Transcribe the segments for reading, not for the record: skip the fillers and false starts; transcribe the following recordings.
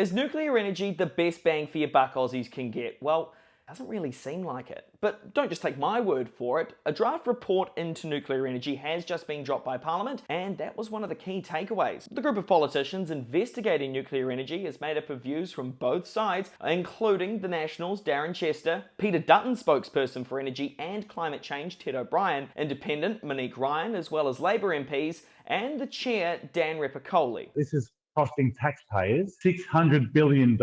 Is nuclear energy the best bang for your buck Aussies can get? Well, it doesn't really seem like it. But don't just take my word for it. A draft report into nuclear energy has just been dropped by Parliament, and that was one of the key takeaways. The group of politicians investigating nuclear energy is made up of views from both sides, including the Nationals' Darren Chester, Peter Dutton, spokesperson for energy and climate change Ted O'Brien, Independent Monique Ryan, as well as Labour MPs, and the chair Dan Repicoli. This is costing taxpayers $600 billion.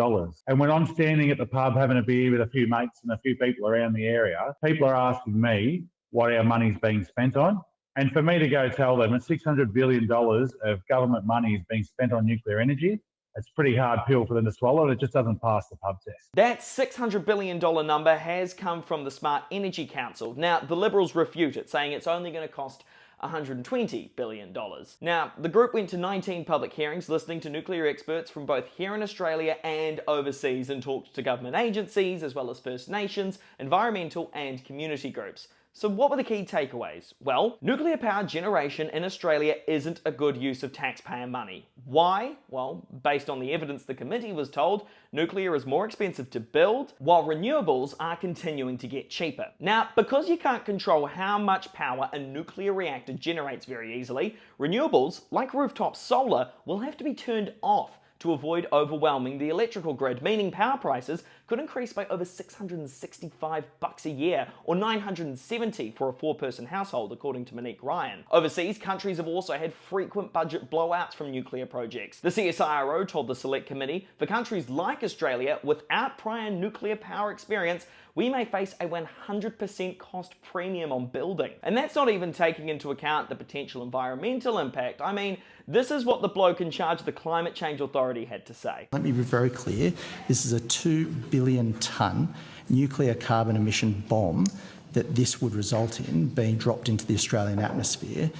And when I'm standing at the pub having a beer with a few mates and a few people around the area, people are asking me what our money's being spent on. And for me to go tell them that $600 billion of government money is being spent on nuclear energy, it's a pretty hard pill for them to swallow, and it just doesn't pass the pub test. That $600 billion number has come from the Smart Energy Council. Now, the Liberals refute it, saying it's only going to cost $120 billion. Now, the group went to 19 public hearings listening to nuclear experts from both here in Australia and overseas, and talked to government agencies as well as First Nations, environmental and community groups. So what were the key takeaways? Well, nuclear power generation in Australia isn't a good use of taxpayer money. Why? Well, based on the evidence the committee was told, nuclear is more expensive to build, while renewables are continuing to get cheaper. Now, because you can't control how much power a nuclear reactor generates very easily, renewables, like rooftop solar, will have to be turned off to avoid overwhelming the electrical grid, meaning power prices could increase by over $665 a year, or $970 for a four-person household, according to Monique Ryan. Overseas, countries have also had frequent budget blowouts from nuclear projects. The CSIRO told the Select Committee, for countries like Australia without prior nuclear power experience, we may face a 100% cost premium on building. And that's not even taking into account the potential environmental impact. I mean, this is what the bloke in charge of the Climate Change Authority had to say. Let me be very clear, this is a 2 billion tonne nuclear carbon emission bomb that this would result in being dropped into the Australian atmosphere.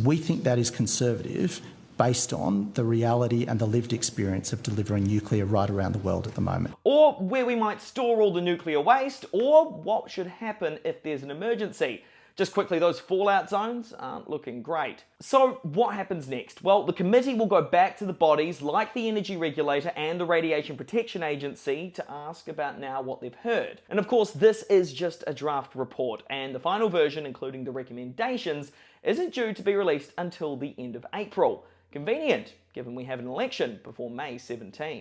We think that is conservative based on the reality and the lived experience of delivering nuclear right around the world at the moment. Or where we might store all the nuclear waste, or what should happen if there's an emergency. Just quickly, those fallout zones aren't looking great. So what happens next? Well, the committee will go back to the bodies like the Energy Regulator and the Radiation Protection Agency to ask about now what they've heard. And of course, this is just a draft report, and the final version, including the recommendations, isn't due to be released until the end of April. Convenient, given we have an election before May 17.